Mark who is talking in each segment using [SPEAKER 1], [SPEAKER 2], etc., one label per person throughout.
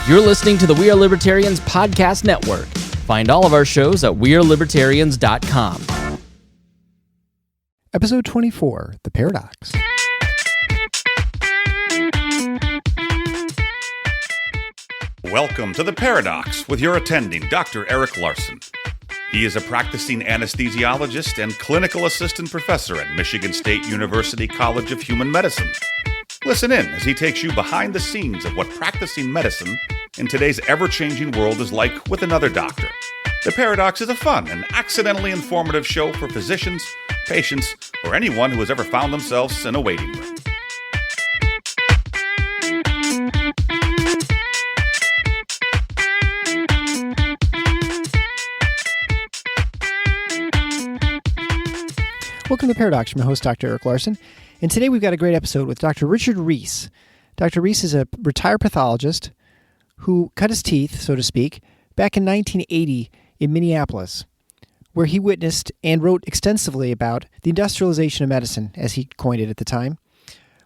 [SPEAKER 1] You're listening to the We Are Libertarians podcast network. Find all of our shows at wearelibertarians.com.
[SPEAKER 2] Episode 24, The Paradox.
[SPEAKER 3] Welcome to The Paradox with your attending, Dr. Eric Larson. He is a practicing anesthesiologist and clinical assistant professor at Michigan State University College of Human Medicine. Listen in as he takes you behind the scenes of what practicing medicine in today's ever-changing world is like with another doctor. The Paradox is a fun and accidentally informative show for physicians, patients, or anyone who has ever found themselves in a waiting room.
[SPEAKER 2] Welcome to The Paradox. I'm your host, Dr. Eric Larson, and today we've got a great episode with Dr. Richard Reece. Dr. Reece is a retired pathologist who cut his teeth, so to speak, back in 1980 in Minneapolis, where he witnessed and wrote extensively about the industrialization of medicine, as he coined it at the time,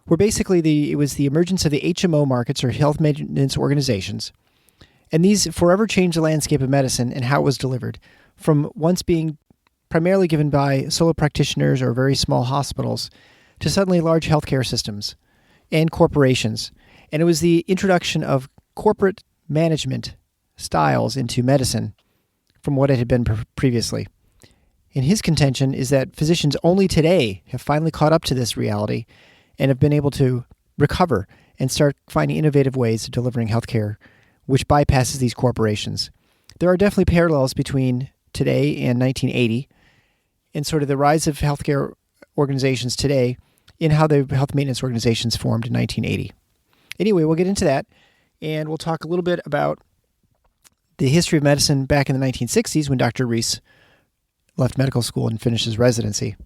[SPEAKER 2] where basically it was the emergence of the HMO markets, or health maintenance organizations, and these forever changed the landscape of medicine and how it was delivered, from once being primarily given by solo practitioners or very small hospitals, to suddenly large healthcare systems and corporations. And it was the introduction of corporate management styles into medicine from what it had been previously. And his contention is that physicians only today have finally caught up to this reality and have been able to recover and start finding innovative ways of delivering healthcare, which bypasses these corporations. There are definitely parallels between today and 1980, and sort of the rise of healthcare organizations today in how the health maintenance organizations formed in 1980. Anyway, we'll get into that, and we'll talk a little bit about the history of medicine back in the 1960s when Dr. Reece left medical school and finished his residency.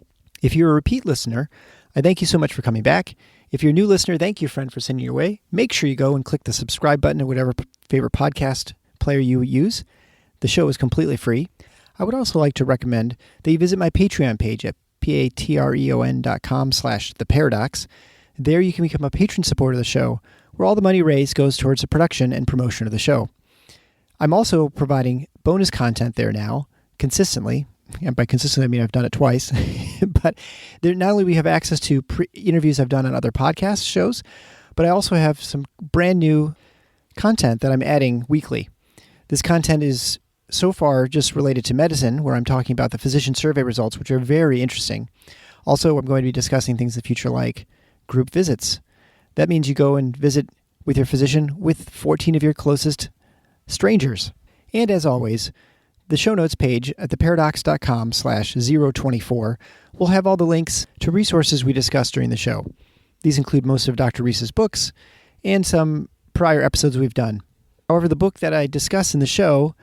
[SPEAKER 2] If you're a repeat listener, I thank you so much for coming back. If you're a new listener, thank you, friend, for sending your way. Make sure you go and click the subscribe button at whatever favorite podcast player you use. The show is completely free. I would also like to recommend that you visit my Patreon page at patreon.com/theparadox. There you can become a patron supporter of the show, where all the money raised goes towards the production and promotion of the show. I'm also providing bonus content there now, consistently. And by consistently, I mean I've done it twice. But there, not only we have access to interviews I've done on other podcast shows, but I also have some brand new content that I'm adding weekly. This content is so far just related to medicine, where I'm talking about the physician survey results, which are very interesting. Also, I'm going to be discussing things in the future like group visits. That means you go and visit with your physician with 14 of your closest strangers. And as always, the show notes page at theparadox.com/024 will have all the links to resources we discussed during the show. These include most of Dr. Reece's books and some prior episodes we've done. However, the book that I discuss in the show,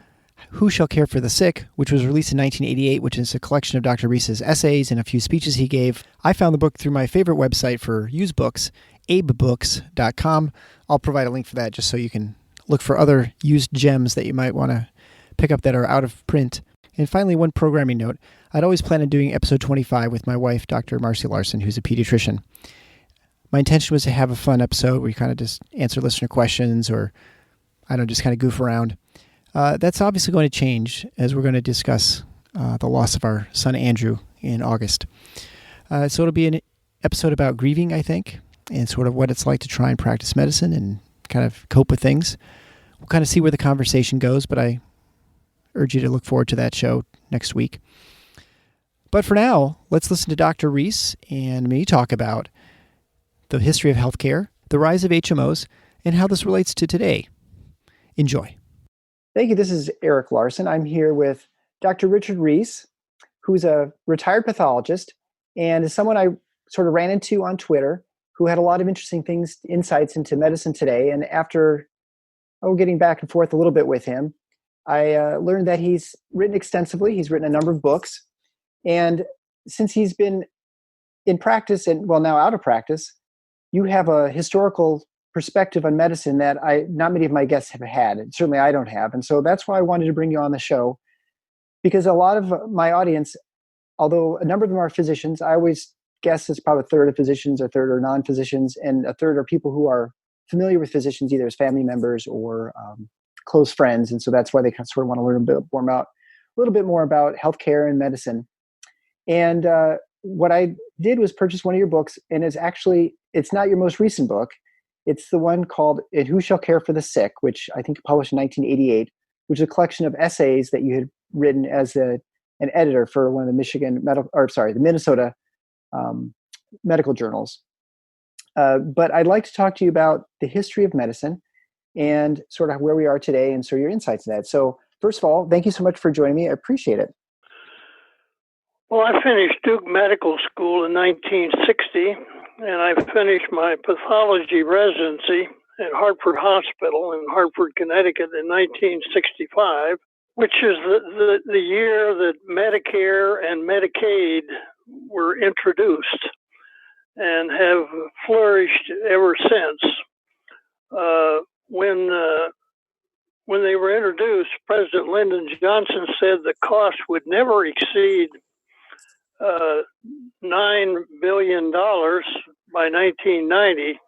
[SPEAKER 2] Who Shall Care for the Sick, which was released in 1988, which is a collection of Dr. Reece's essays and a few speeches he gave. I found the book through my favorite website for used books, abebooks.com. I'll provide a link for that just so you can look for other used gems that you might want to pick up that are out of print. And finally, one programming note. I'd always planned on doing episode 25 with my wife, Dr. Marcy Larson, who's a pediatrician. My intention was to have a fun episode where we kind of just answer listener questions or, just kind of goof around. That's obviously going to change as we're going to discuss the loss of our son Andrew in August. So it'll be an episode about grieving, I think, and sort of what it's like to try and practice medicine and kind of cope with things. We'll kind of see where the conversation goes, but I urge you to look forward to that show next week. But for now, let's listen to Dr. Reece and me talk about the history of healthcare, the rise of HMOs, and how this relates to today. Enjoy. Thank you. This is Eric Larson. I'm here with Dr. Richard Reece, who's a retired pathologist and is someone I sort of ran into on Twitter who had a lot of interesting insights into medicine today. And after getting back and forth a little bit with him, I learned that he's written extensively. He's written a number of books. And since he's been in practice and, now out of practice, you have a historical perspective on medicine that not many of my guests have had. And certainly I don't have. And so that's why I wanted to bring you on the show, because a lot of my audience, although a number of them are physicians, I always guess it's probably a third of physicians, a third are non-physicians, and a third are people who are familiar with physicians either as family members or close friends, and so that's why they sort of want to learn a little bit more about healthcare and medicine. And what I did was purchase one of your books, and it's not your most recent book. It's the one called "And Who Shall Care for the Sick," which I think you published in 1988, which is a collection of essays that you had written as an editor for one of the Minnesota medical journals. But I'd like to talk to you about the history of medicine and sort of where we are today and sort of your insights in that. So first of all, thank you so much for joining me. I appreciate it.
[SPEAKER 4] Well, I finished Duke Medical School in 1960, and I finished my pathology residency at Hartford Hospital in Hartford, Connecticut in 1965, which is the year that Medicare and Medicaid were introduced and have flourished ever since. When they were introduced, President Lyndon Johnson said the cost would never exceed $9 billion by 1990,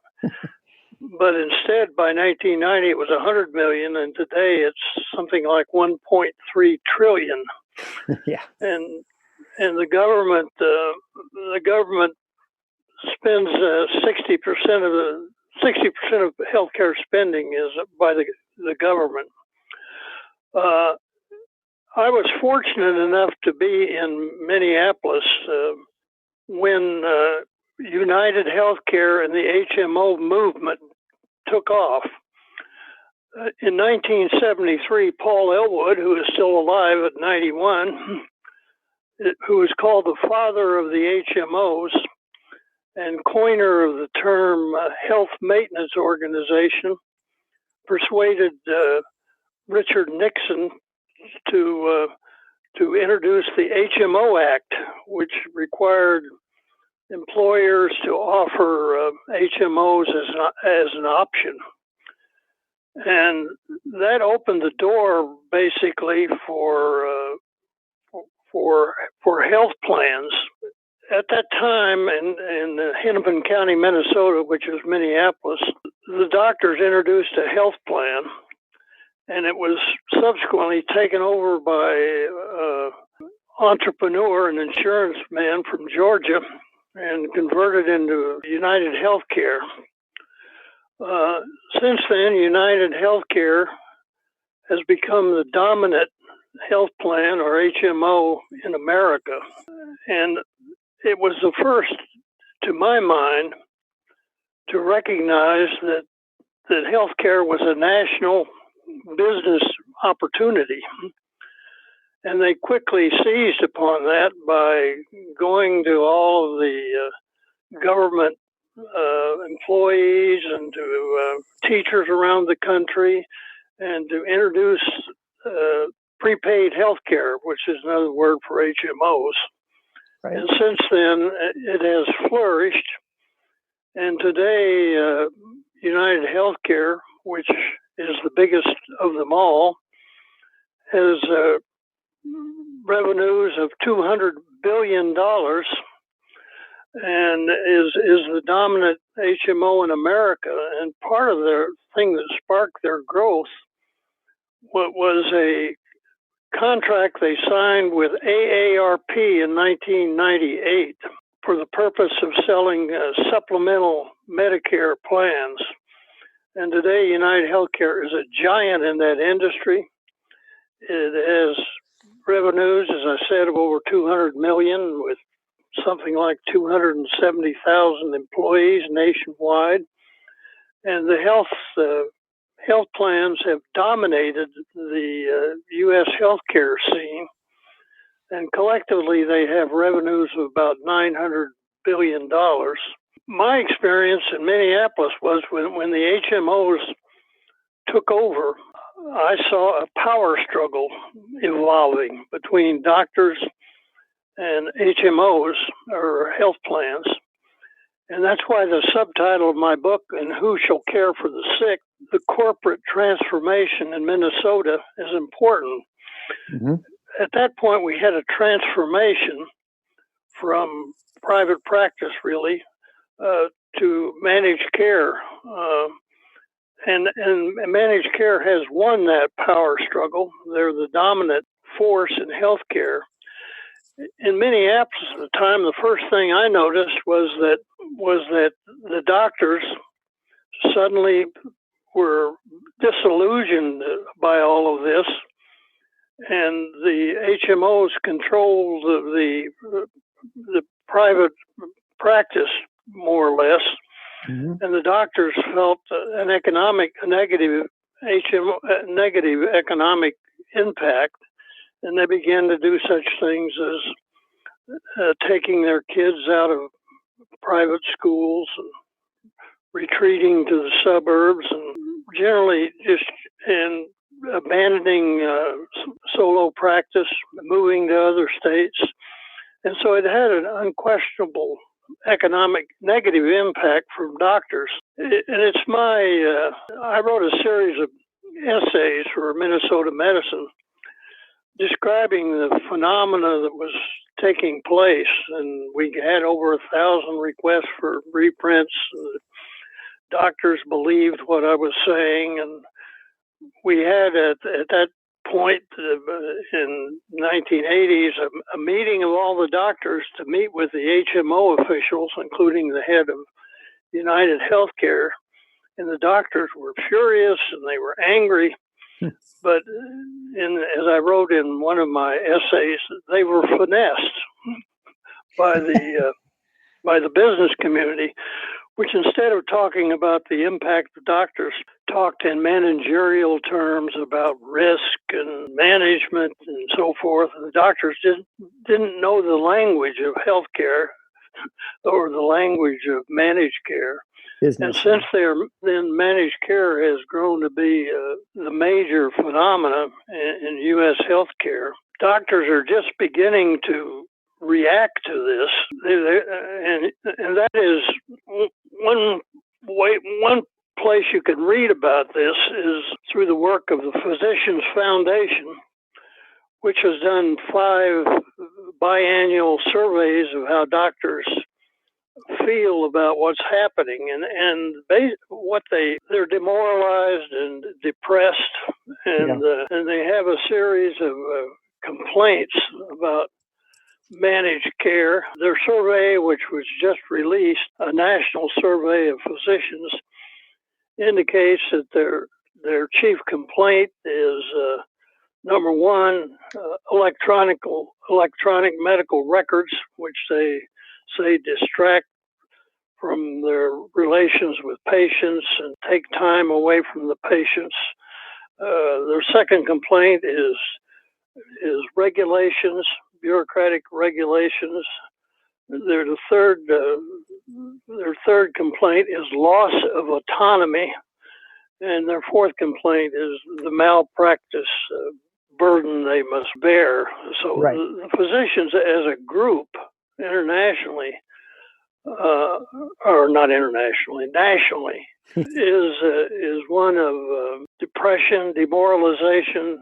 [SPEAKER 4] but instead by 1990 it was $100 million, and today it's something like 1.3 trillion.
[SPEAKER 2] Yeah,
[SPEAKER 4] and the government spends 60% of healthcare spending is by the government. I was fortunate enough to be in Minneapolis when United Healthcare and the HMO movement took off. In 1973, Paul Elwood, who is still alive at 91, who is called the father of the HMOs and coiner of the term Health Maintenance Organization, persuaded Richard Nixon to introduce the HMO Act, which required employers to offer HMOs as an option. And that opened the door basically for health plans. At that time in Hennepin County, Minnesota, which was Minneapolis, the doctors introduced a health plan, and it was subsequently taken over by an entrepreneur, an insurance man from Georgia, and converted into United Healthcare. Since then, United Healthcare has become the dominant health plan, or HMO, in America. And it was the first, to my mind, to recognize that healthcare was a national business opportunity. And they quickly seized upon that by going to all of the government employees and to teachers around the country and to introduce prepaid health care, which is another word for HMOs.
[SPEAKER 2] right.
[SPEAKER 4] And since then, it has flourished. And today, United Healthcare, which is the biggest of them all, has revenues of $200 billion and is the dominant HMO in America. And part of the thing that sparked their growth was a contract they signed with AARP in 1998 for the purpose of selling supplemental Medicare plans. And today, United Healthcare is a giant in that industry. It has revenues, as I said, of over $200 million, with something like 270,000 employees nationwide. And the health plans have dominated the U.S. healthcare scene. And collectively, they have revenues of about $900 billion. My experience in Minneapolis was when the HMOs took over, I saw a power struggle evolving between doctors and HMOs, or health plans. And that's why the subtitle of my book, "And Who Shall Care for the Sick?" The corporate transformation in Minnesota is important.
[SPEAKER 2] Mm-hmm.
[SPEAKER 4] At that point, we had a transformation from private practice, really, to managed care. and managed care has won that power struggle. They're the dominant force in healthcare. In Minneapolis at the time, the first thing I noticed was that the doctors suddenly were disillusioned by all of this, and the HMOs controlled the private practice more or less, and the doctors felt a negative economic impact, and they began to do such things as taking their kids out of private schools and retreating to the suburbs, and generally just abandoning solo practice, moving to other states. And so it had an unquestionable economic negative impact from doctors. And it's I wrote a series of essays for Minnesota Medicine describing the phenomena that was taking place. And we had over 1,000 requests for reprints. Doctors believed what I was saying, and we had at that point in 1980s a meeting of all the doctors to meet with the HMO officials, including the head of United Healthcare, and the doctors were furious and they were angry. But as I wrote in one of my essays, they were finessed by the business community, which instead of talking about the impact of doctors, talked in managerial terms about risk and management and so forth. And the doctors didn't know the language of healthcare or the language of managed care.
[SPEAKER 2] Business.
[SPEAKER 4] And since then managed care has grown to be the major phenomena in U.S. healthcare. Doctors are just beginning to react to this, and that is one place you can read about this is through the work of the Physicians Foundation, which has done 5 biannual surveys of how doctors feel about what's happening, and they're demoralized and depressed, and they have a series of complaints about managed care. Their survey, which was just released, a national survey of physicians, indicates that their chief complaint is number one, electronic medical records, which they say distract from their relations with patients and take time away from the patients. Their second complaint is regulations, bureaucratic regulations. Their third complaint is loss of autonomy, and their fourth complaint is the malpractice burden they must bear. So the physicians as a group internationally, or not internationally, nationally, is one of depression, demoralization,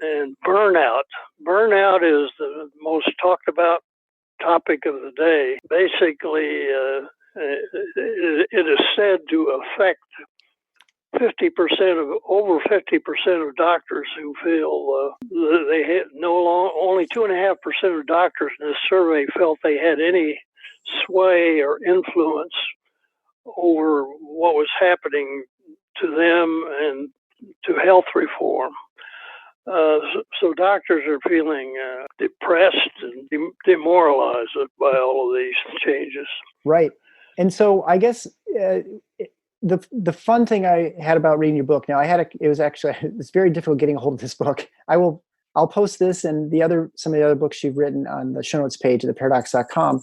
[SPEAKER 4] and burnout. Burnout is the most talked about topic of the day. Basically, it is said to affect over 50% of doctors who feel they had only 2.5% of doctors in this survey felt they had any sway or influence over what was happening to them and to health reform. So doctors are feeling depressed and demoralized by all of these changes.
[SPEAKER 2] Right. And so I guess the fun thing I had about reading your book, now it's very difficult getting a hold of this book. I'll post this and some of the other books you've written on the show notes page at theparadox.com.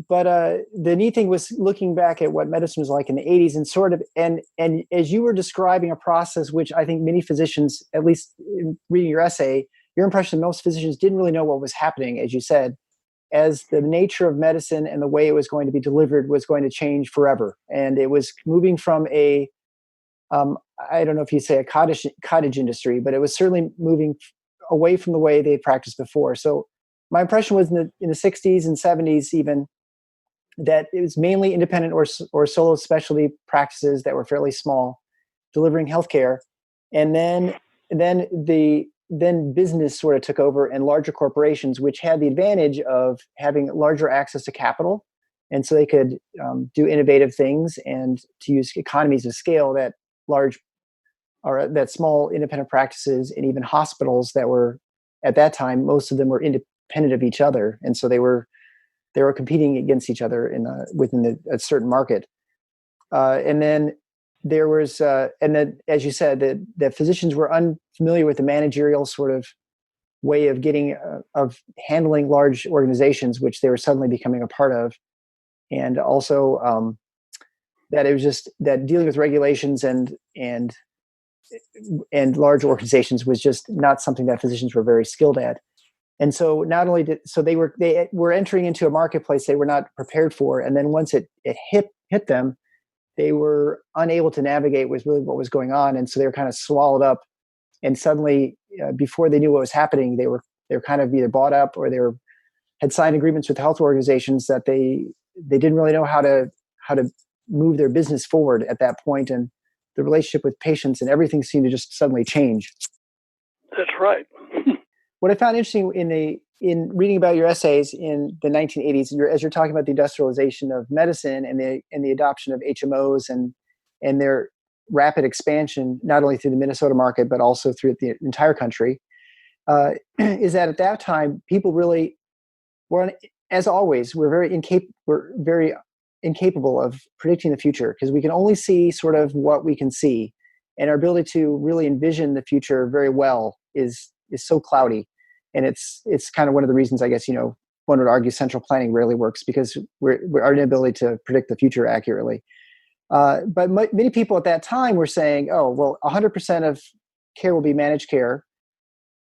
[SPEAKER 2] But the neat thing was looking back at what medicine was like in the 80s and and as you were describing a process, which I think many physicians, at least in reading your essay, your impression most physicians didn't really know what was happening, as you said, as the nature of medicine and the way it was going to be delivered was going to change forever. And it was moving from I don't know if you say a cottage industry, but it was certainly moving away from the way they practiced before. So my impression was in the 60s and 70s even, that it was mainly independent or solo specialty practices that were fairly small, delivering healthcare, and then business sort of took over, and larger corporations, which had the advantage of having larger access to capital, and so they could do innovative things and to use economies of scale that small independent practices and even hospitals that were at that time, most of them were independent of each other, and so they were competing against each other within a certain market. And then there was, and then as you said, that physicians were unfamiliar with the managerial sort of way of of handling large organizations, which they were suddenly becoming a part of, and also that it was just that dealing with regulations and large organizations was just not something that physicians were very skilled at. And so not only they were entering into a marketplace they were not prepared for, and then once it hit them, they were unable to navigate with really what was going on, and so they were kind of swallowed up. And suddenly, before they knew what was happening, they were kind of either bought up or had signed agreements with health organizations that they didn't really know how to move their business forward at that point, and the relationship with patients and everything seemed to just suddenly change.
[SPEAKER 4] That's right.
[SPEAKER 2] What I found interesting in reading about your essays in the 1980s, as you're talking about the industrialization of medicine and the adoption of HMOs and their rapid expansion, not only through the Minnesota market but also through the entire country, is that at that time people really were, as always, we're very incapable of predicting the future, because we can only see sort of what we can see, and our ability to really envision the future very well is so cloudy. And it's kind of one of the reasons, I guess, one would argue central planning rarely works, because our inability to predict the future accurately. But many people at that time were saying, oh, well, 100% of care will be managed care.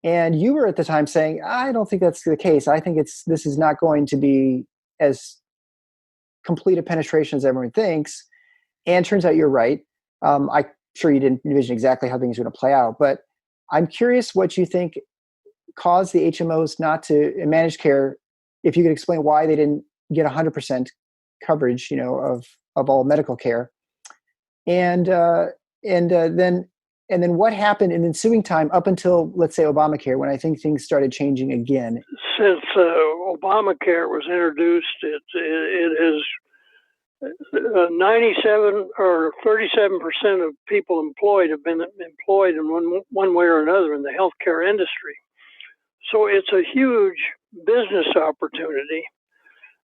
[SPEAKER 2] And you were at the time saying, I don't think that's the case. I think this is not going to be as complete a penetration as everyone thinks. And it turns out you're right. I'm sure you didn't envision exactly how things are going to play out, but I'm curious what you think caused the HMOs not to manage care. If you could explain why they didn't get 100% coverage, of all medical care, and then what happened in the ensuing time up until, let's say, Obamacare, when I think things started changing again.
[SPEAKER 4] Since Obamacare was introduced, it has 97 or 37% of people employed have been employed in one way or another in the healthcare industry. So it's a huge business opportunity,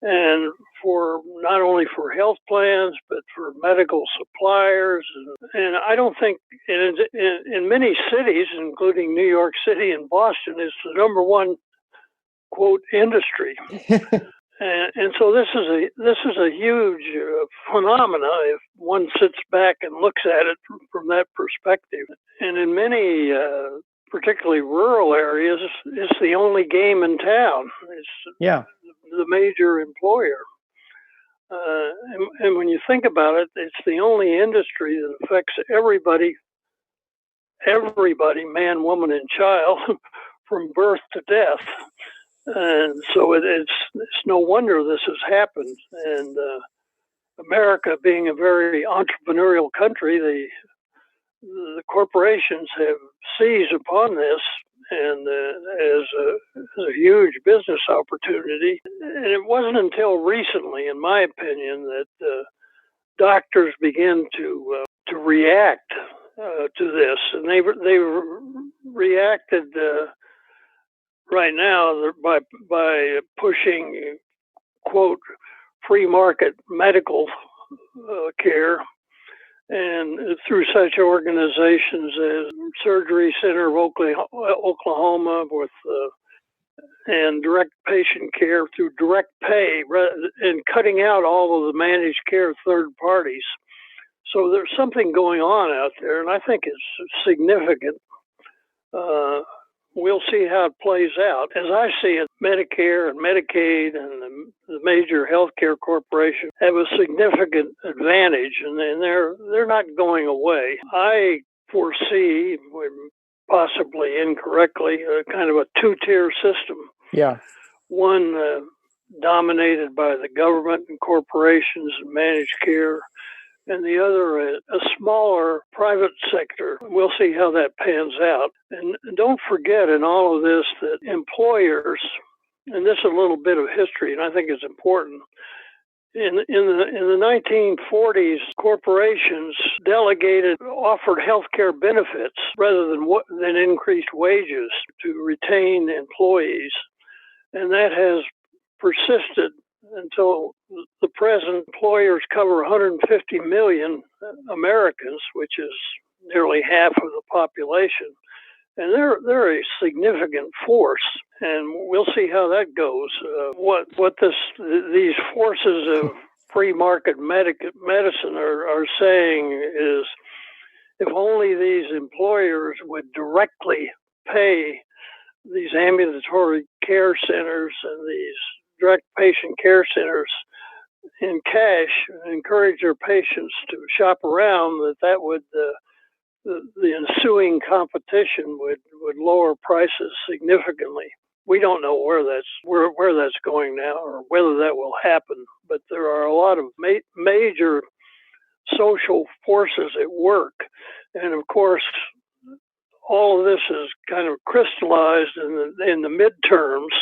[SPEAKER 4] and for not only for health plans, but for medical suppliers. And I don't think in many cities, including New York City and Boston, it's the number one, quote, industry. And so this is a huge phenomena if one sits back and looks at it from that perspective. And in many particularly rural areas, it's the only game in town. It's the major employer. And when you think about it, it's the only industry that affects everybody, man, woman, and child, from birth to death. And so it's no wonder this has happened. And America being a very entrepreneurial country, the corporations have seized upon this and as a huge business opportunity. And it wasn't until recently, in my opinion, that doctors began to react to this, and they reacted right now by pushing, quote, free market medical care, and through such organizations as Surgery Center of Oklahoma, and direct patient care through direct pay, and cutting out all of the managed care third parties. So there's something going on out there, and I think it's significant. We'll see how it plays out. As I see it, Medicare and Medicaid and the major healthcare corporations have a significant advantage, and they're not going away. I foresee, possibly incorrectly, kind of a two-tier system.
[SPEAKER 2] Yeah.
[SPEAKER 4] One dominated by the government and corporations and managed care, and the other a smaller private sector. We'll see how that pans out. And don't forget in all of this that employers, and this is a little bit of history, and I think it's important. In the 1940s, corporations offered health care benefits rather than increased wages to retain employees. And that has persisted until the present. Employers cover 150 million Americans, which is nearly half of the population. And they're a significant force, and we'll see how that goes. These forces of free market medicine are saying is, if only these employers would directly pay these ambulatory care centers and these direct patient care centers in cash, and encourage their patients to shop around, that would the ensuing competition would lower prices significantly. We don't know where that's going now, or whether that will happen. But there are a lot of major social forces at work, and of course, all of this is kind of crystallized in the midterms,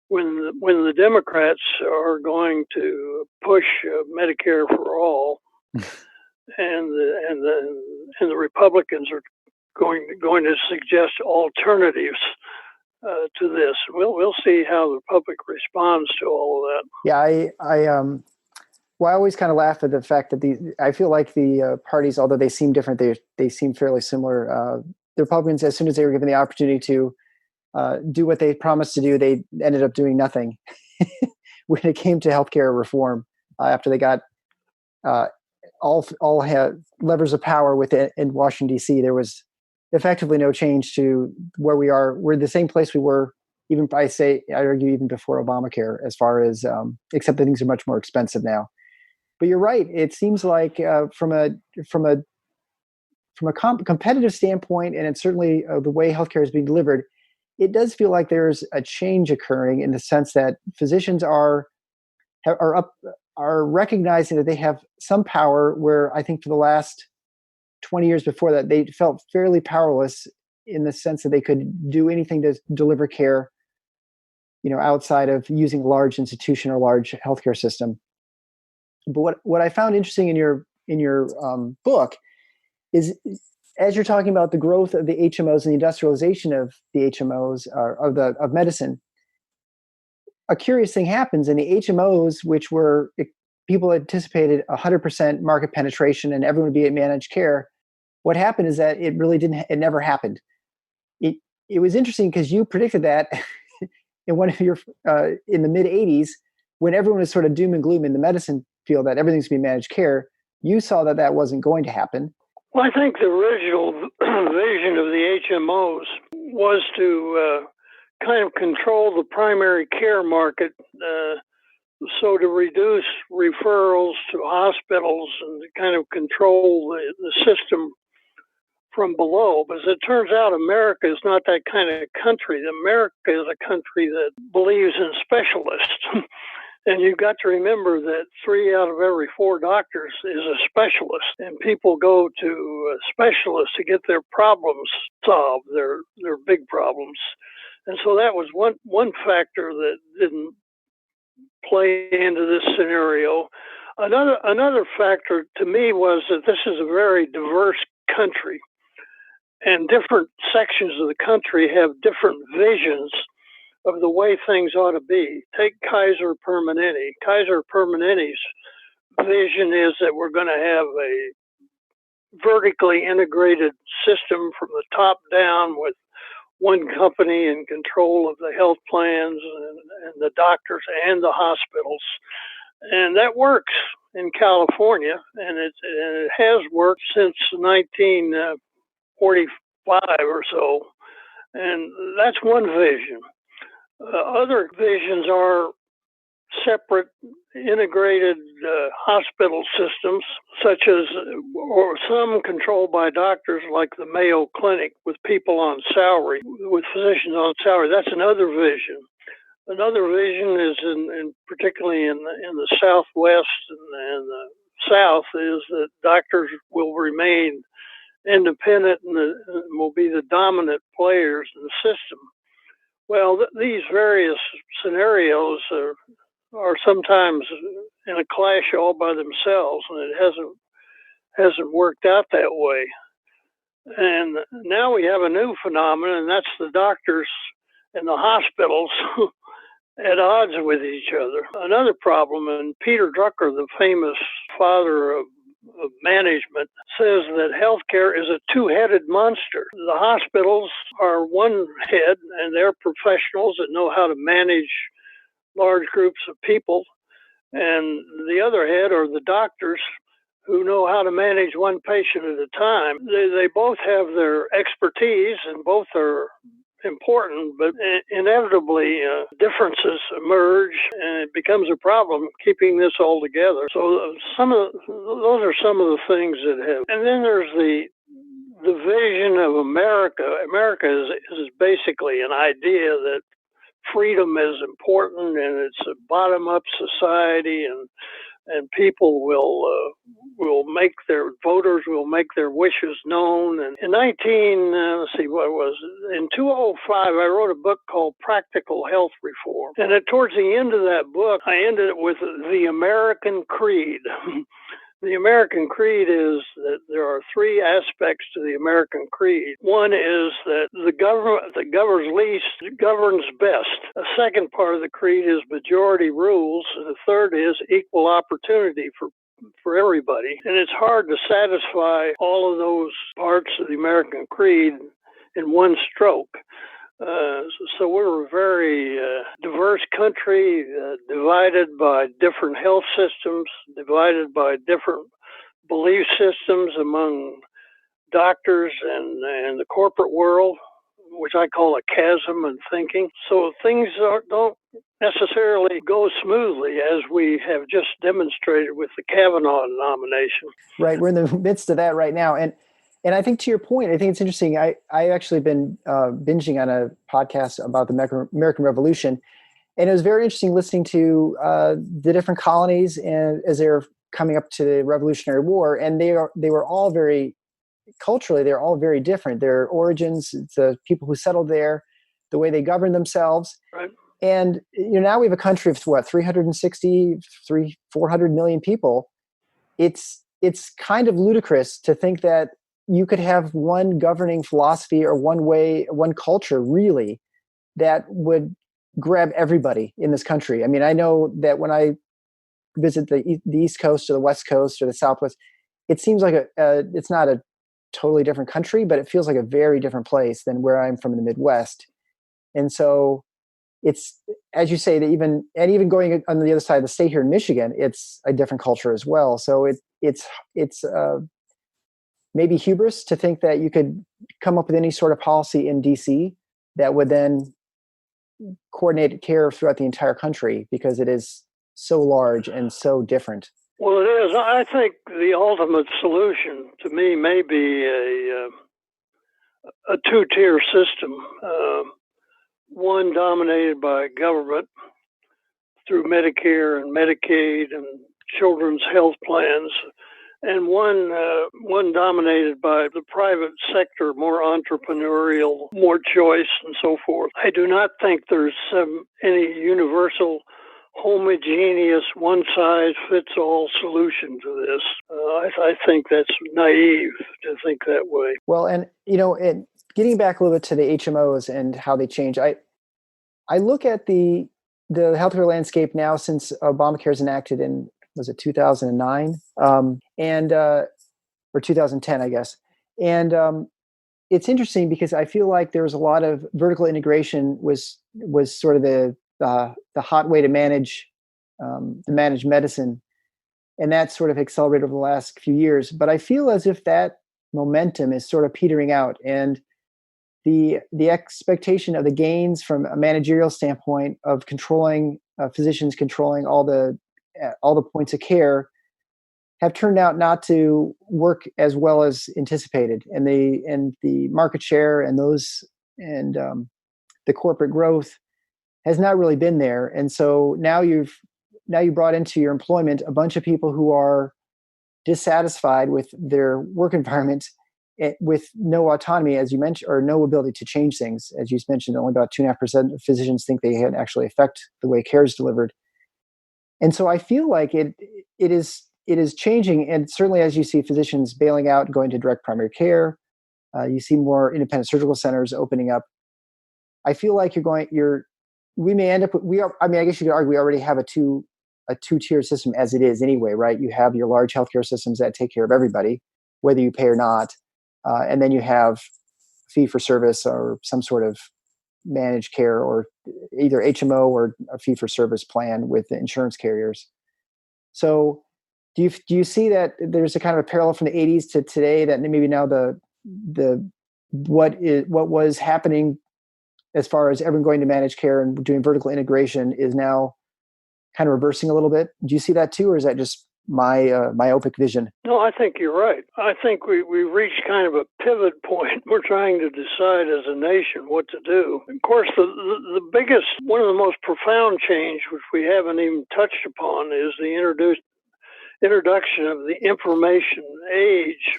[SPEAKER 4] when the Democrats are going to push Medicare for all, and the Republicans are going to suggest alternatives to this. We'll see how the public responds to all of that.
[SPEAKER 2] Yeah, I always kind of laugh at the fact that I feel like the parties, although they seem different, they seem fairly similar. The Republicans, as soon as they were given the opportunity to do what they promised to do, they ended up doing nothing when it came to healthcare reform. After they got all had levers of power in Washington, D.C., there was effectively no change to where we are. We're the same place we were, even I argue even before Obamacare, as far as except that things are much more expensive now. But you're right. It seems like from a competitive standpoint, and it's certainly the way healthcare is being delivered, it does feel like there's a change occurring in the sense that physicians are recognizing that they have some power, where I think for the last 20 years before that, they felt fairly powerless in the sense that they could do anything to deliver care, outside of using a large institution or large healthcare system. But what I found interesting in your book is, as you're talking about the growth of the HMOs and the industrialization of the HMOs of medicine, a curious thing happens in the HMOs, which were people anticipated 100% market penetration and everyone would be at managed care. What happened is that it never happened. It was interesting because you predicted that in one of your in the mid 80s, when everyone was sort of doom and gloom in the medicine field that everything's going to be managed care. You saw that wasn't going to happen.
[SPEAKER 4] Well, I think the original vision of the HMOs was to kind of control the primary care market, so to reduce referrals to hospitals and to kind of control the system from below. But as it turns out, America is not that kind of country. America is a country that believes in specialists. And you've got to remember that 3 out of every 4 doctors is a specialist, and people go to specialists to get their problems solved, their big problems. And so that was one factor that didn't play into this scenario. Another factor to me was that this is a very diverse country, and different sections of the country have different visions of the way things ought to be. Take Kaiser Permanente. Kaiser Permanente's vision is that we're going to have a vertically integrated system from the top down, with one company in control of the health plans and the doctors and the hospitals. And that works in California, and it has worked since 1945 or so. And that's one vision. Other visions are separate, integrated hospital systems, such as, or some controlled by doctors, like the Mayo Clinic, with people on salary, with physicians on salary. That's another vision. Another vision is particularly in the Southwest and the South is that doctors will remain independent and will be the dominant players in the system. Well, these various scenarios are sometimes in a clash all by themselves, and it hasn't worked out that way. And now we have a new phenomenon, and that's the doctors and the hospitals at odds with each other. Another problem, and Peter Drucker, the famous father of management, says that healthcare is a two-headed monster. The hospitals are one head, and they're professionals that know how to manage large groups of people. And the other head are the doctors who know how to manage one patient at a time. They both have their expertise and both are important, but inevitably differences emerge and it becomes a problem keeping this all together. So those are some of the things that have. And then there's the vision of America. America is basically an idea that freedom is important and it's a bottom-up society, and people will make their voters will make their wishes known. And in 2005, I wrote a book called Practical Health Reform. And towards the end of that book, I ended it with the American Creed. The American Creed is that there are three aspects to the American Creed. One is that the government that governs least governs best. The second part of the creed is majority rules. And the third is equal opportunity for everybody. And it's hard to satisfy all of those parts of the American Creed in one stroke. So we're a very diverse country, divided by different health systems, divided by different belief systems among doctors and the corporate world, which I call a chasm in thinking. So things don't necessarily go smoothly, as we have just demonstrated with the Kavanaugh nomination.
[SPEAKER 2] Right. We're in the midst of that right now. And I think to your point, I think it's interesting. I actually been binging on a podcast about the American Revolution, and it was very interesting listening to the different colonies and as they're coming up to the Revolutionary War, and they were all very culturally, they're all very different. Their origins, the people who settled there, the way they govern themselves.
[SPEAKER 4] Right.
[SPEAKER 2] And now we have a country of 400 million people. It's kind of ludicrous to think that you could have one governing philosophy or one way, one culture really that would grab everybody in this country. I mean, I know that when I visit the East Coast or the West Coast or the Southwest, it seems like it's not a totally different country, but it feels like a very different place than where I'm from in the Midwest. And so it's, as you say, that even going on the other side of the state here in Michigan, it's a different culture as well. So it's maybe hubris to think that you could come up with any sort of policy in DC that would then coordinate care throughout the entire country, because it is so large and so different.
[SPEAKER 4] Well, it is. I think the ultimate solution to me may be a two-tier system, one dominated by government through Medicare and Medicaid and children's health plans, and one dominated by the private sector, more entrepreneurial, more choice, and so forth. I do not think there's any universal, homogeneous, one-size-fits-all solution to this. I think that's naive to think that way.
[SPEAKER 2] Well, and getting back a little bit to the HMOs and how they change, I look at the healthcare landscape now since Obamacare is enacted in, was it 2009? Or 2010, I guess. And it's interesting because I feel like there was a lot of vertical integration was sort of the hot way to manage medicine, and that sort of accelerated over the last few years. But I feel as if that momentum is sort of petering out, and the expectation of the gains from a managerial standpoint of controlling physicians controlling all the points of care have turned out not to work as well as anticipated, and the market share and the corporate growth has not really been there. And so now you brought into your employment a bunch of people who are dissatisfied with their work environment, with no autonomy, as you mentioned, or no ability to change things. As you mentioned, only about 2.5% of physicians think they can actually affect the way care is delivered. And so I feel like it is changing. And certainly as you see physicians bailing out and going to direct primary care, you see more independent surgical centers opening up. I feel like we may end up with, I guess you could argue we already have a two-tier system as it is anyway, right? You have your large healthcare systems that take care of everybody, whether you pay or not. And then you have fee for service or some sort of managed care, or either HMO or a fee for service plan with the insurance carriers. So do you see that there's a kind of a parallel from the 80s to today, that maybe now what was happening as far as everyone going to managed care and doing vertical integration is now kind of reversing a little bit? Do you see that too, or is that just my myopic vision?
[SPEAKER 4] No, I think you're right. I think we've reached kind of a pivot point. We're trying to decide as a nation what to do. Of course, the biggest, one of the most profound change, which we haven't even touched upon, is the introduction of the information age,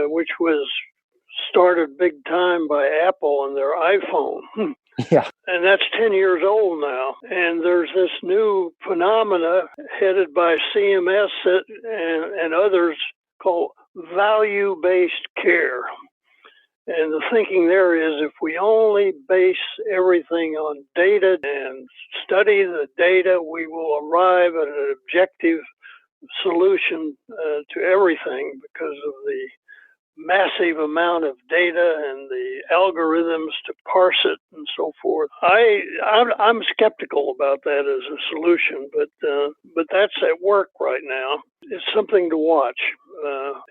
[SPEAKER 4] which was started big time by Apple and their iPhone.
[SPEAKER 2] Yeah.
[SPEAKER 4] And that's 10 years old now. And there's this new phenomena headed by CMS and others called value-based care. And the thinking there is, if we only base everything on data and study the data, we will arrive at an objective solution to everything, because of the massive amount of data and the algorithms to parse it and so forth. I'm skeptical about that as a solution, but that's at work right now. It's something to watch,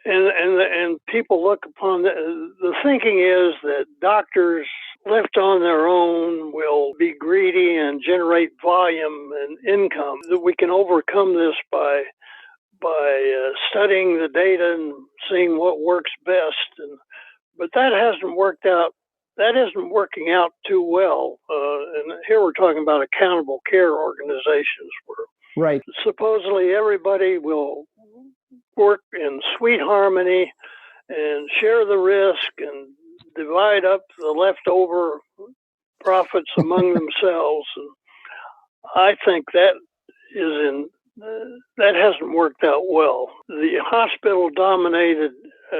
[SPEAKER 4] and people look upon the thinking is that doctors left on their own will be greedy and generate volume and income. That we can overcome this by studying the data and seeing what works best, but that hasn't worked out. That isn't working out too well. And here we're talking about accountable care organizations, where
[SPEAKER 2] right,
[SPEAKER 4] supposedly everybody will work in sweet harmony and share the risk and divide up the leftover profits among themselves. And I think that hasn't worked out well. The hospital-dominated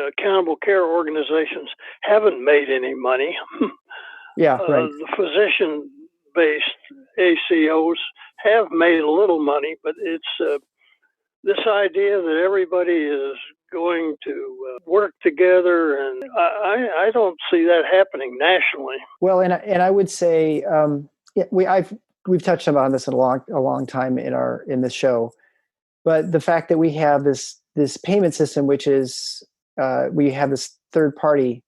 [SPEAKER 4] accountable care organizations haven't made any money.
[SPEAKER 2] Yeah, right.
[SPEAKER 4] The physician-based ACOs have made a little money, but it's this idea that everybody is going to work together, and I don't see that happening nationally.
[SPEAKER 2] Well, and I would say we've touched on this in a long time in this show, but the fact that we have this payment system, which is we have this third party,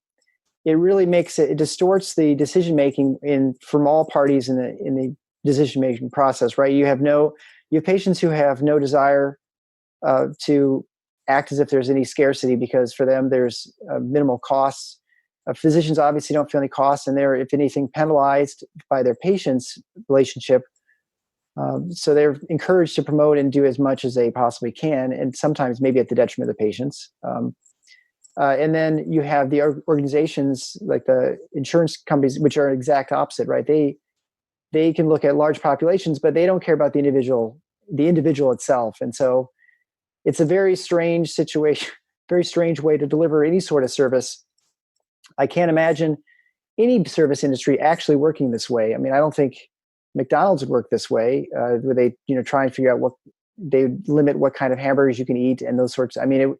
[SPEAKER 2] it really it distorts the decision making from all parties in the decision making process, right? You have patients who have no desire to act as if there's any scarcity, because for them there's minimal costs. Physicians obviously don't feel any costs, and they're, if anything, penalized by their patients' relationship. So they're encouraged to promote and do as much as they possibly can, and sometimes maybe at the detriment of the patients. And then you have the organizations like the insurance companies, which are exact opposite, right? They can look at large populations, but they don't care about the individual itself. And so it's a very strange situation, very strange way to deliver any sort of service. I can't imagine any service industry actually working this way. I mean, I don't think McDonald's would work this way, where they try and figure out they limit what kind of hamburgers you can eat and those sorts. I mean,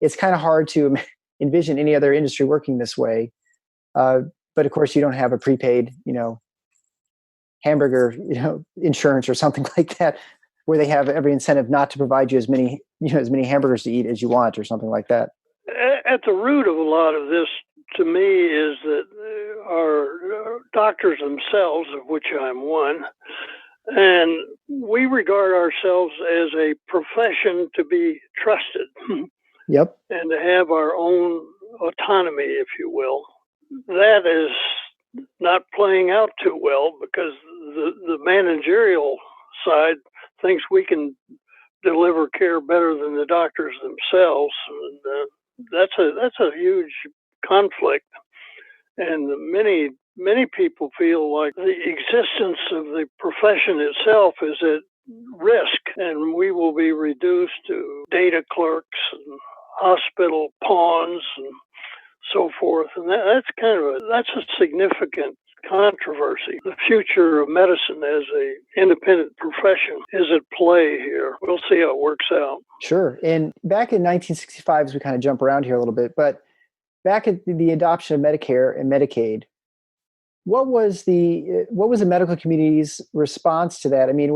[SPEAKER 2] it's kind of hard to envision any other industry working this way. But of course, you don't have a prepaid, hamburger, insurance or something like that, where they have every incentive not to provide you as many hamburgers to eat as you want, or something like that.
[SPEAKER 4] At the root of a lot of this, to me, is that our doctors themselves, of which I'm one, and we regard ourselves as a profession to be trusted.
[SPEAKER 2] Yep.
[SPEAKER 4] And to have our own autonomy, if you will. That is not playing out too well because the managerial side thinks we can deliver care better than the doctors themselves. And, that's a huge conflict, and many people feel like the existence of the profession itself is at risk, and we will be reduced to data clerks and hospital pawns and so forth. And that's a significant controversy. The future of medicine as a independent profession is at play here. We'll see how it works out.
[SPEAKER 2] Sure. And back in 1965, as we kind of jump around here a little bit, but back at the adoption of Medicare and Medicaid, what was the medical community's response to that? I mean,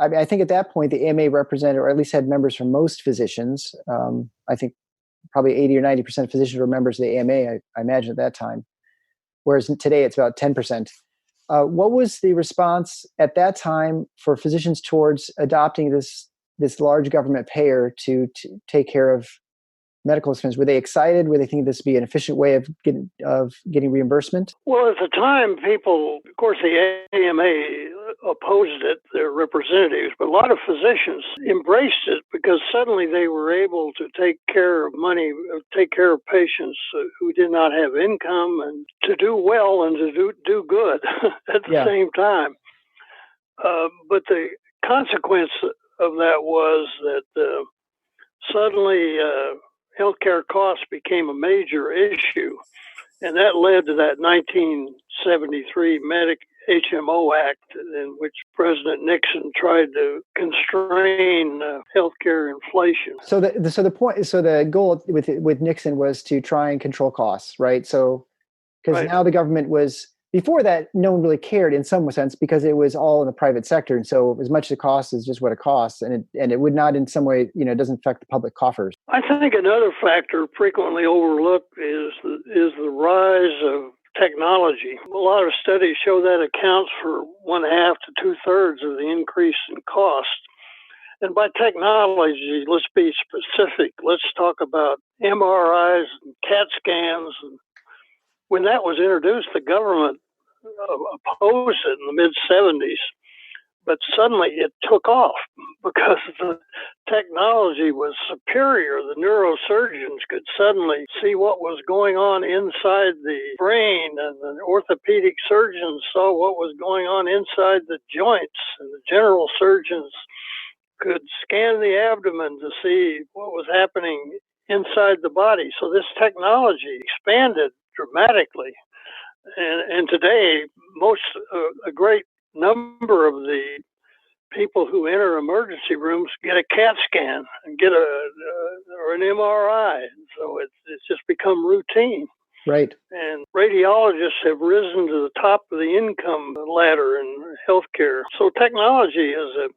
[SPEAKER 2] I think at that point the AMA represented, or at least had members from most physicians. I think probably 80 or 90% of physicians were members of the AMA, I imagine at that time. Whereas today it's about 10%. What was the response at that time for physicians towards adopting this large government payer to take care of medical expenses? Were they excited? Were they thinking this would be an efficient way of getting reimbursement?
[SPEAKER 4] Well, at the time, people, of course, the AMA opposed it, their representatives, but a lot of physicians embraced it because suddenly they were able to take care of patients who did not have income and to do well and to do good at the same time. But the consequence of that was that suddenly healthcare costs became a major issue, and that led to that 1973 HMO Act, in which President Nixon tried to constrain healthcare inflation.
[SPEAKER 2] So the goal with Nixon was to try and control costs, right? So because now the government was, before that, no one really cared in some sense because it was all in the private sector, and so as much as it costs is just what it costs, and it would not in some way, it doesn't affect the public coffers.
[SPEAKER 4] I think another factor frequently overlooked is the rise of technology. A lot of studies show that accounts for 1/2 to 2/3 of the increase in cost. And by technology, let's be specific. Let's talk about MRIs and CAT scans. And when that was introduced, the government opposed it in the mid-70s. But suddenly it took off because the technology was superior. The neurosurgeons could suddenly see what was going on inside the brain, and the orthopedic surgeons saw what was going on inside the joints, and the general surgeons could scan the abdomen to see what was happening inside the body. So this technology expanded dramatically. And today, a great number of the people who enter emergency rooms get a CAT scan and get or an MRI. So it's just become routine.
[SPEAKER 2] Right.
[SPEAKER 4] And radiologists have risen to the top of the income ladder in healthcare. So technology is a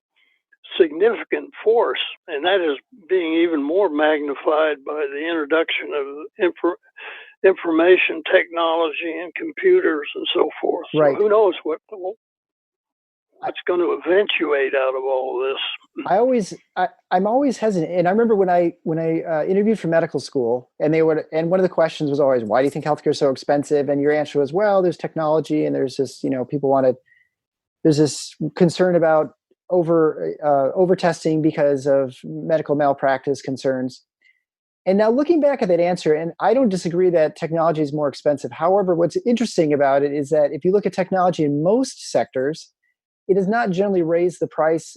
[SPEAKER 4] significant force, and that is being even more magnified by the introduction of information technology and computers and so forth.
[SPEAKER 2] Right.
[SPEAKER 4] So who knows what's going to eventuate out of all of this.
[SPEAKER 2] I'm always hesitant, and I remember when I interviewed for medical school, and one of the questions was always, why do you think healthcare is so expensive? And your answer was, well, there's technology, and there's this, there's this concern about over testing because of medical malpractice concerns. And now looking back at that answer, and I don't disagree that technology is more expensive. However, what's interesting about it is that if you look at technology in most sectors, it does not generally raise the price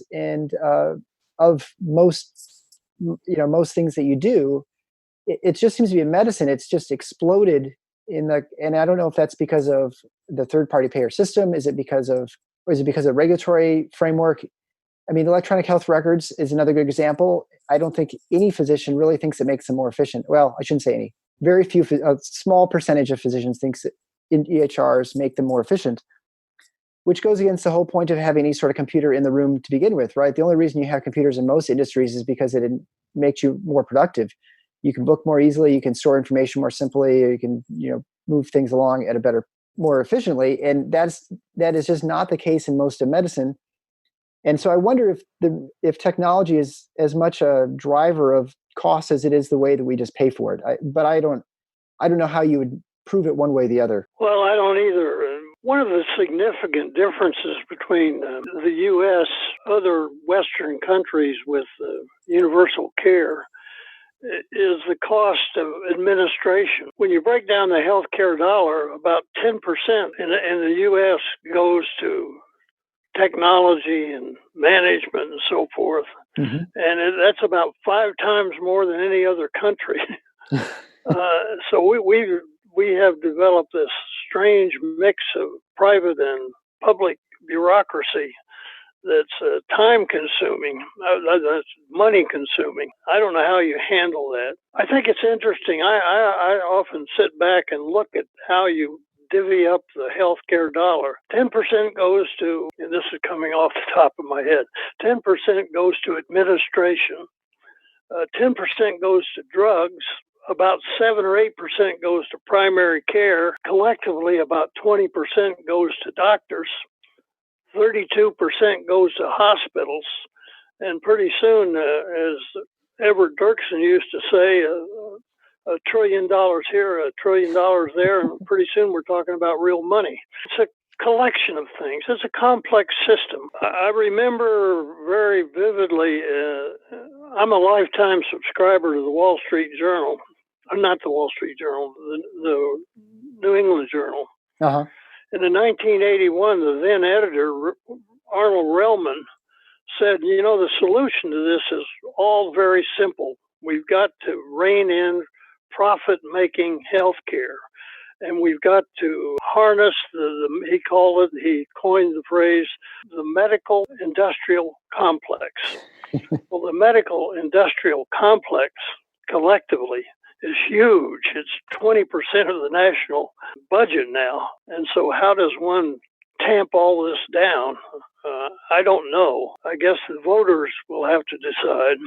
[SPEAKER 2] of most things that you do. It just seems to be in medicine. It's just exploded and I don't know if that's because of the third-party payer system. Is it because of regulatory framework? I mean, electronic health records is another good example. I don't think any physician really thinks it makes them more efficient. Well, I shouldn't say any. Very few, a small percentage of physicians thinks that EHRs make them more efficient, which goes against the whole point of having any sort of computer in the room to begin with, right? The only reason you have computers in most industries is because it makes you more productive. You can book more easily, you can store information more simply, you can move things along at more efficiently, and that is just not the case in most of medicine. And so I wonder if technology is as much a driver of cost as it is the way that we just pay for it. But I don't know how you would prove it one way or the other.
[SPEAKER 4] Well, I don't either. One of the significant differences between the U.S., other Western countries with universal care, is the cost of administration. When you break down the healthcare dollar, about 10% in the U.S. goes to technology and management and so forth.
[SPEAKER 2] Mm-hmm.
[SPEAKER 4] And that's about 5 times more than any other country. So we have developed this strange mix of private and public bureaucracy that's time consuming, that's money consuming. I don't know how you handle that. I think it's interesting. I often sit back and look at how you divvy up the healthcare dollar. 10% goes to, and this is coming off the top of my head, 10% goes to administration, 10% goes to drugs, about 7 or 8% goes to primary care. Collectively, about 20% goes to doctors. 32% goes to hospitals, and pretty soon, as Everett Dirksen used to say, $1 trillion here, $1 trillion there, and pretty soon we're talking about real money. It's a collection of things. It's a complex system. I remember very vividly, I'm a lifetime subscriber to the Wall Street Journal. Not the Wall Street Journal, the New England Journal.
[SPEAKER 2] Uh-huh.
[SPEAKER 4] And in 1981, the then editor, Arnold Relman, said, the solution to this is all very simple. We've got to rein in profit-making healthcare, and we've got to harness he coined the phrase, the medical industrial complex. Well, the medical industrial complex collectively is huge. It's 20% of the national budget now. And so how does one tamp all this down? I don't know. I guess the voters will have to decide.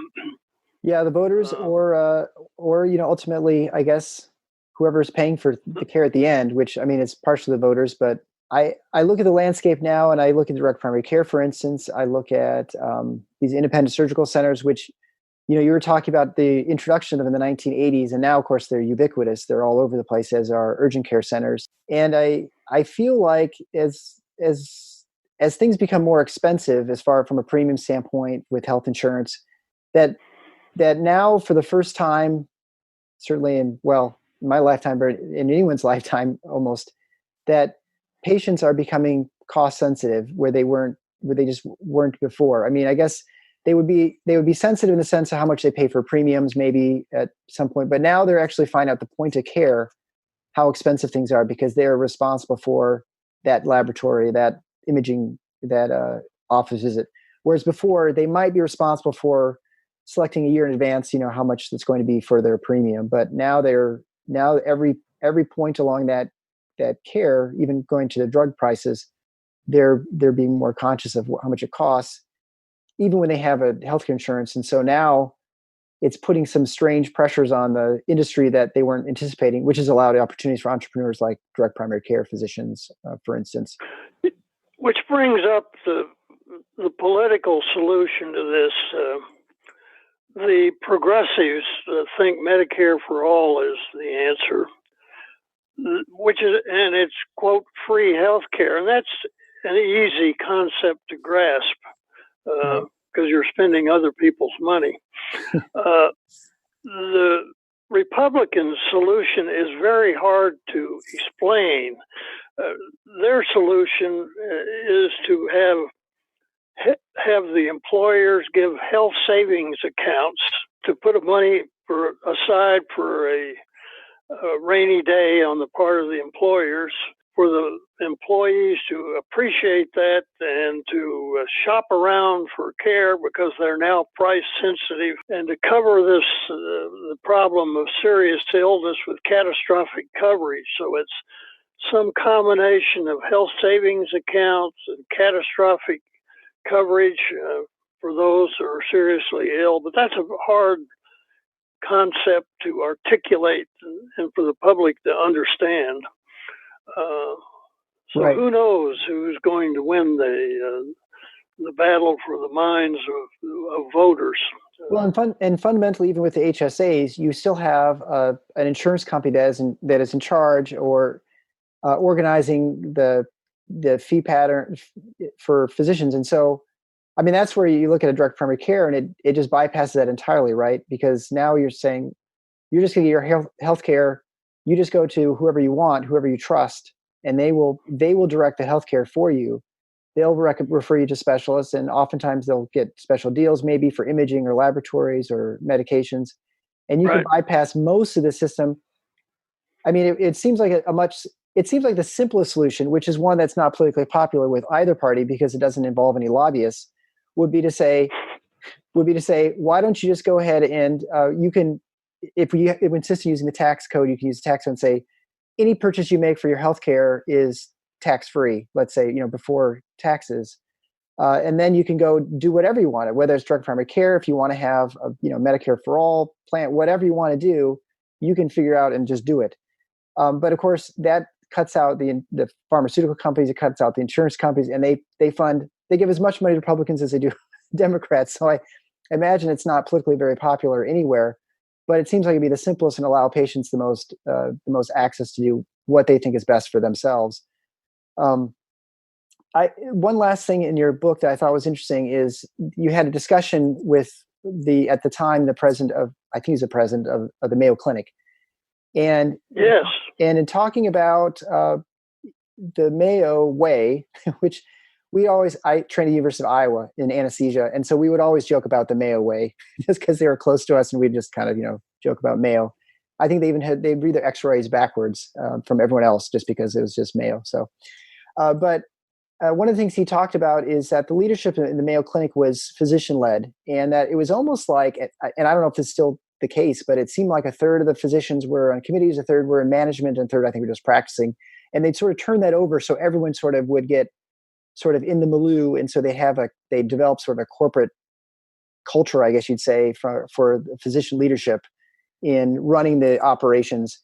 [SPEAKER 2] Yeah, the voters or ultimately, I guess, whoever's paying for the care at the end, which, I mean, it's partially the voters, but I look at the landscape now and I look at direct primary care, for instance. I look at these independent surgical centers, which, you were talking about the introduction of them in the 1980s, and now, of course, they're ubiquitous. They're all over the place, as are urgent care centers. And I feel like as things become more expensive, as far from a premium standpoint with health insurance, that now for the first time, certainly in my lifetime, but in anyone's lifetime almost, that patients are becoming cost sensitive where they just weren't before. I mean, I guess they would be sensitive in the sense of how much they pay for premiums maybe at some point, but now they're actually finding out the point of care how expensive things are because they're responsible for that laboratory, that imaging, that office visit. Whereas before they might be responsible for selecting a year in advance, how much that's going to be for their premium. But now every point along that care, even going to the drug prices, they're being more conscious of how much it costs, even when they have a healthcare insurance. And so now it's putting some strange pressures on the industry that they weren't anticipating, which has allowed opportunities for entrepreneurs like direct primary care physicians, for instance.
[SPEAKER 4] Which brings up the political solution to this. The progressives think Medicare for all is the answer, and it's, quote, free health care. And that's an easy concept to grasp because you're spending other people's money. The Republican solution is very hard to explain. Their solution is to have the employers give health savings accounts to put money aside for a rainy day on the part of the employers, for the employees to appreciate that and to shop around for care because they're now price sensitive, and to cover this the problem of serious illness with catastrophic coverage. So it's some combination of health savings accounts and catastrophic coverage for those who are seriously ill. But that's a hard concept to articulate and for the public to understand. So
[SPEAKER 2] right.
[SPEAKER 4] Who knows who's going to win the battle for the minds of voters?
[SPEAKER 2] Well, and fundamentally, even with the HSAs, you still have an insurance company that is in charge or organizing the fee pattern for physicians. And so, I mean, that's where you look at a direct primary care, and it just bypasses that entirely, right? Because now you're saying you're just going to get your health care. You just go to whoever you want, whoever you trust, and they will direct the healthcare for you. They'll refer you to specialists, and oftentimes they'll get special deals, maybe for imaging or laboratories or medications, and you can bypass most of the system. I mean, it seems like it seems like the simplest solution, which is one that's not politically popular with either party because it doesn't involve any lobbyists, would be to say, why don't you just go ahead and you can, if you insist on using the tax code, you can use the tax code and say, any purchase you make for your healthcare is tax-free, let's say, before taxes. And then you can go do whatever you want, whether it's direct primary care, if you want to have a Medicare for all plan, whatever you want to do, you can figure out and just do it. But of course, that cuts out the pharmaceutical companies, it cuts out the insurance companies, and they give as much money to Republicans as they do Democrats. So I imagine it's not politically very popular anywhere, but it seems like it'd be the simplest and allow patients the most access to do what they think is best for themselves. One last thing in your book that I thought was interesting is you had a discussion with at the time the president of, I think he's the president of the Mayo Clinic, and
[SPEAKER 4] yes,
[SPEAKER 2] and in talking about the Mayo way, which I trained at the University of Iowa in anesthesia, and so we would always joke about the Mayo way just because they were close to us, and we'd just kind of joke about Mayo. I think they read their X-rays backwards from everyone else just because it was just Mayo. So, but one of the things he talked about is that the leadership in the Mayo Clinic was physician-led, and that it was almost like, and I don't know if it's still the case, but it seemed like a third of the physicians were on committees, a third were in management, and a third I think were just practicing. And they'd sort of turn that over so everyone sort of would get sort of in the milieu, and so they develop sort of a corporate culture, I guess you'd say, for physician leadership in running the operations.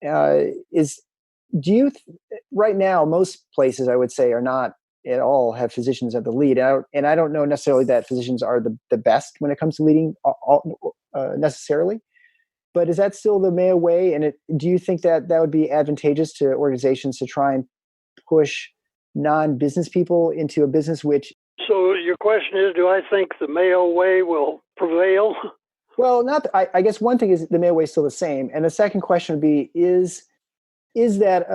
[SPEAKER 2] Right now, most places I would say are not at all have physicians at the lead. And I don't know necessarily that physicians are the best when it comes to leading necessarily, but is that still the Mayo way? And do you think that would be advantageous to organizations to try and push non-business people into a business which...
[SPEAKER 4] So your question is, do I think the Mayo way will prevail?
[SPEAKER 2] Well, I guess one thing is the Mayo way is still the same. And the second question would be, is that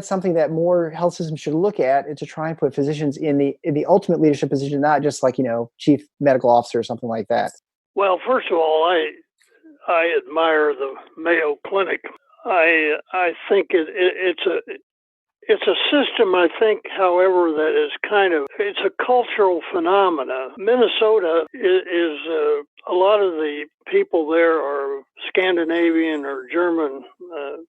[SPEAKER 2] something that more health systems should look at, and to try and put physicians in the ultimate leadership position, not just like, chief medical officer or something like that?
[SPEAKER 4] Well, first of all, I admire the Mayo Clinic. I think it's a system, I think, however, that is it's a cultural phenomena. Minnesota is a lot of the people there are Scandinavian or German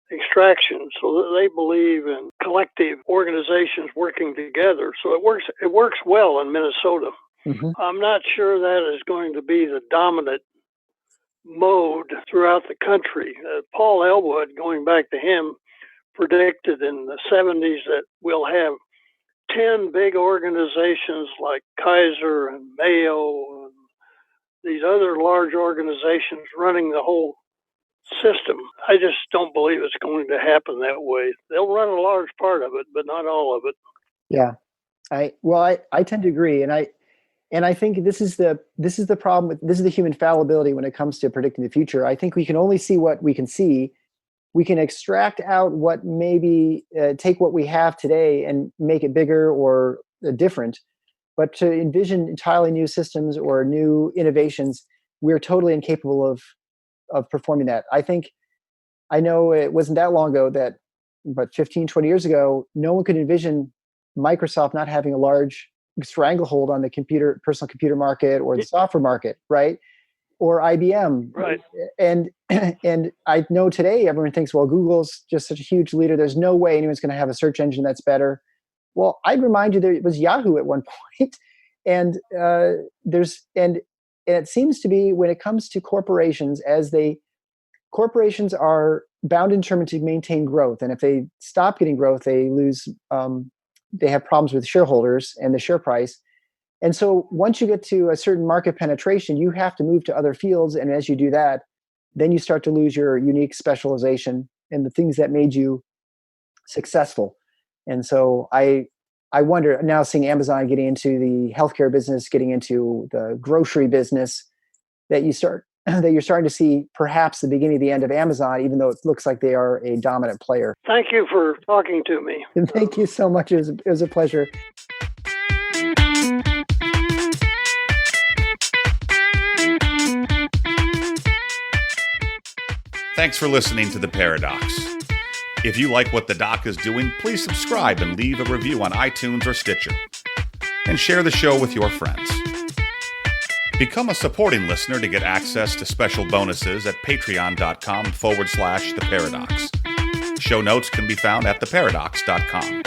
[SPEAKER 4] extraction, so they believe in collective organizations working together. So it works well in Minnesota.
[SPEAKER 2] Mm-hmm.
[SPEAKER 4] I'm not sure that is going to be the dominant mode throughout the country. Paul Elwood, going back to him, predicted in the 70s that we'll have 10 big organizations like Kaiser and Mayo and these other large organizations running the whole system. I just don't believe it's going to happen that way. They'll run a large part of it, but not all of it.
[SPEAKER 2] Yeah, I tend to agree, and I think this is the problem. This is the human fallibility when it comes to predicting the future. I think we can only see what we can see. We can extract out what maybe take what we have today and make it bigger or different. But to envision entirely new systems or new innovations, we're totally incapable of performing that. I know it wasn't that long ago that, but 15, 20 years ago, no one could envision Microsoft not having a large stranglehold on the personal computer market or the software market, right? Or IBM.
[SPEAKER 4] Right.
[SPEAKER 2] And I know today everyone thinks, well, Google's just such a huge leader. There's no way anyone's going to have a search engine that's better. Well, I'd remind you that it was Yahoo at one point. And it seems to be when it comes to corporations, corporations are bound and determined to maintain growth. And if they stop getting growth, they lose, they have problems with shareholders and the share price. And so once you get to a certain market penetration, you have to move to other fields. And as you do that, then you start to lose your unique specialization and the things that made you successful. And so I wonder now, seeing Amazon getting into the healthcare business, getting into the grocery business, that you're starting to see perhaps the beginning of the end of Amazon, even though it looks like they are a dominant player.
[SPEAKER 4] Thank you for talking to me.
[SPEAKER 2] And thank you so much. It was a pleasure.
[SPEAKER 3] Thanks for listening to The Paradox. If you like what the doc is doing, please subscribe and leave a review on iTunes or Stitcher. And share the show with your friends. Become a supporting listener to get access to special bonuses at patreon.com/theparadox. Show notes can be found at theparadox.com.